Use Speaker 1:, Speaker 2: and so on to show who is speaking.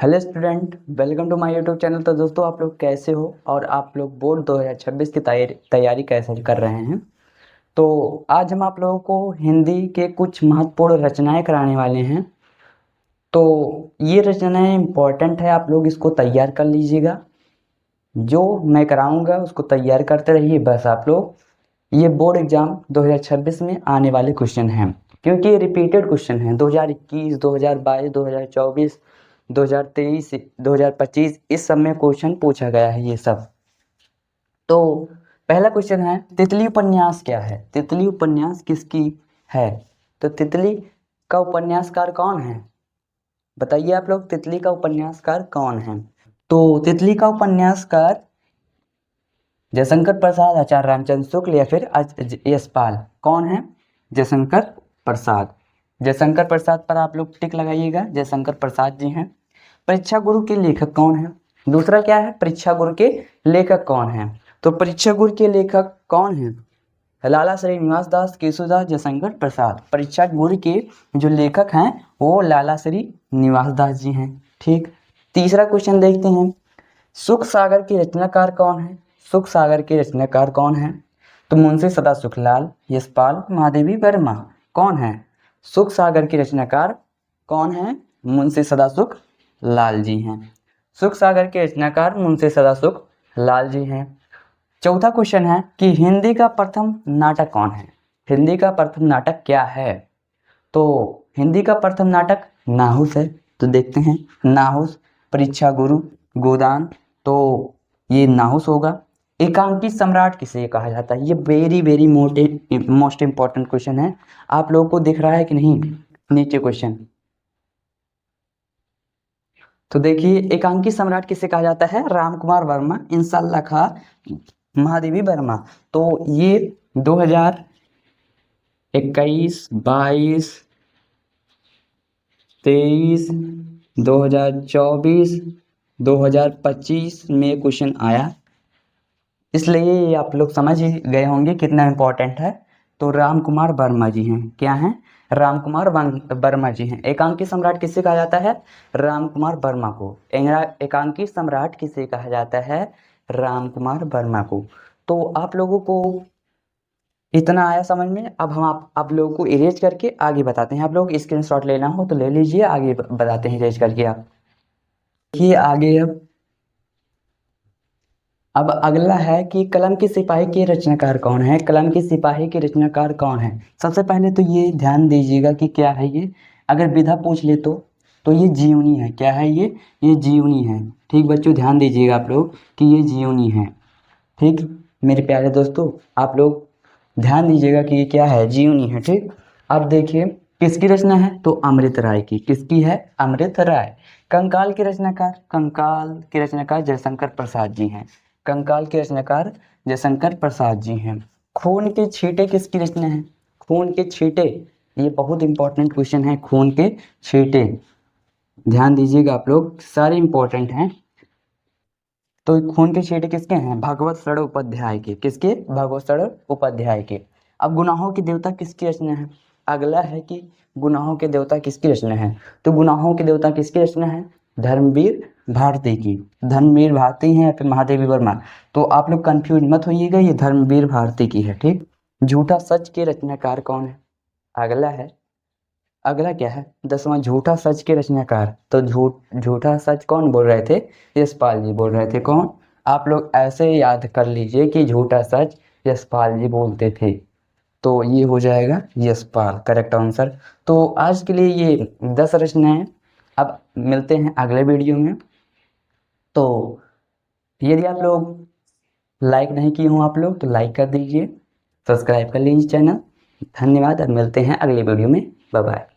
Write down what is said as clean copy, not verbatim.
Speaker 1: Hello student, welcome to my YouTube channel. तो दोस्तों, आप लोग कैसे हो और आप लोग बोर्ड 2026 की तैयारी कैसे कर रहे हैं। तो आज हम आप लोगों को हिंदी के कुछ महत्वपूर्ण रचनाएं कराने वाले हैं। तो ये रचनाएं इम्पोर्टेंट है, आप लोग इसको तैयार कर लीजिएगा। जो मैं कराऊंगा उसको तैयार करते रहिए बस आप लोग। ये बोर्ड एग्जाम 2026 में आने वाले क्वेश्चन हैं, क्योंकि ये रिपीटेड क्वेश्चन हैं। 2021, 2022, 2024, 2023, 2025 इस सब में क्वेश्चन पूछा गया है ये सब। तो पहला क्वेश्चन है, तितली उपन्यास क्या है? तितली उपन्यास किसकी है? तो तितली का उपन्यासकार कौन है? बताइए आप लोग, तितली का उपन्यासकार कौन है? तो तितली का उपन्यासकार जयशंकर प्रसाद, आचार्य रामचंद्र शुक्ल या फिर यशपाल। कौन है? जयशंकर प्रसाद। जयशंकर प्रसाद पर आप लोग टिक लगाइएगा, जयशंकर प्रसाद जी हैं। परीक्षा गुरु के लेखक कौन है? दूसरा क्या है, परीक्षा गुरु के लेखक कौन है? तो परीक्षा गुरु के लेखक कौन है? लाला श्रीनिवास दास, केशुदास, जयशंकर प्रसाद। परीक्षा गुरु के जो लेखक हैं वो लाला श्रीनिवास दास जी हैं। ठीक। तीसरा क्वेश्चन देखते हैं, सुख सागर की रचनाकार कौन है? सुख सागर के रचनाकार कौन है? तो मुंशी सदा सुखलाल, यशपाल, महादेवी वर्मा। कौन है? सुख सागर के रचनाकार कौन है? मुंशी सदा सुख लाल जी हैं। सुख सागर के रचनाकार मुंशी सदा सुख लाल जी हैं। चौथा क्वेश्चन है कि हिंदी का प्रथम नाटक कौन है? हिंदी का प्रथम नाटक क्या है? तो हिंदी का प्रथम नाटक नाहुस है। तो देखते हैं, नाहुस, परीक्षा गुरु, गोदान। तो ये नाहुस होगा। एकांकी सम्राट किसे कहा जाता है? ये very very most important question है। आप लोगों को दिख रहा है कि नहीं नीचे क्वेश्चन? तो देखिए, एकांकी सम्राट किसे कहा जाता है? रामकुमार वर्मा, इंशाल्लाह खां, महादेवी वर्मा। तो ये 2021, 22, 23, 2024, 2025 में क्वेश्चन आया, इसलिए ये आप लोग समझ ही गए होंगे कितना इम्पोर्टेंट है। तो रामकुमार वर्मा जी हैं। क्या हैं? रामकुमार वर्मा जी हैं। एकांकी सम्राट किसे कहा जाता है? रामकुमार वर्मा को। एकांकी सम्राट किसे कहा जाता है? रामकुमार वर्मा को। तो आप लोगों को इतना आया समझ में। अब हम आप लोगों को इरेज करके आगे बताते हैं। आप लोग स्क्रीनशॉट लेना हो तो ले लीजिए, आगे बताते हैं इरेज करके। आप देखिए आगे। अब अगला है कि कलम की सिपाही के रचनाकार कौन है? कलम की सिपाही के रचनाकार कौन है? सबसे पहले तो ये ध्यान दीजिएगा कि क्या है ये। अगर विधा पूछ ले तो ये जीवनी है। क्या है ये जीवनी है। ठीक बच्चों, ध्यान दीजिएगा आप लोग कि ये जीवनी है। ठीक मेरे प्यारे दोस्तों, आप लोग ध्यान दीजिएगा कि ये क्या है, जीवनी है। ठीक। अब देखिए किसकी रचना है? तो अमृत राय की। किसकी है? अमृत राय। कंकाल के रचनाकार, कंकाल के रचनाकार जयशंकर प्रसाद जी हैं। कंकाल के रचनाकार जयशंकर प्रसाद जी हैं। खून के छींटे किसकी रचना है? खून के छींटे, ये बहुत इंपॉर्टेंट क्वेश्चन है। खून के छींटे, ध्यान दीजिएगा आप लोग, सारे इंपॉर्टेंट हैं। तो खून के छींटे किसके हैं? भागवत सड़ उपाध्याय के। किसके? भागवत सड़ उपाध्याय के। अब गुनाहों की देवता किसकी रचना है? अगला है कि गुनाहों के देवता किसकी रचना है? तो गुनाहों के देवता किसकी रचना है? धर्मवीर भारती की। धर्मवीर भारती हैं या फिर महादेवी वर्मा? तो आप लोग कंफ्यूज मत होइएगा, ये धर्मवीर भारती की है। ठीक। झूठा सच के रचनाकार कौन है? अगला है, अगला क्या है? 10वां, झूठा सच के रचनाकार। तो झूठा सच कौन बोल रहे थे? यशपाल जी बोल रहे थे। कौन? आप लोग ऐसे याद कर लीजिए कि झूठा सच यशपाल जी बोलते थे। तो ये हो जाएगा यशपाल, करेक्ट आंसर। तो आज के लिए ये 10 रचनाएं। अब मिलते हैं अगले वीडियो में। तो यदि आप लोग लाइक नहीं किए हों आप लोग तो लाइक कर दीजिए, सब्सक्राइब कर लीजिए चैनल। धन्यवाद और मिलते हैं अगले वीडियो में। Bye bye.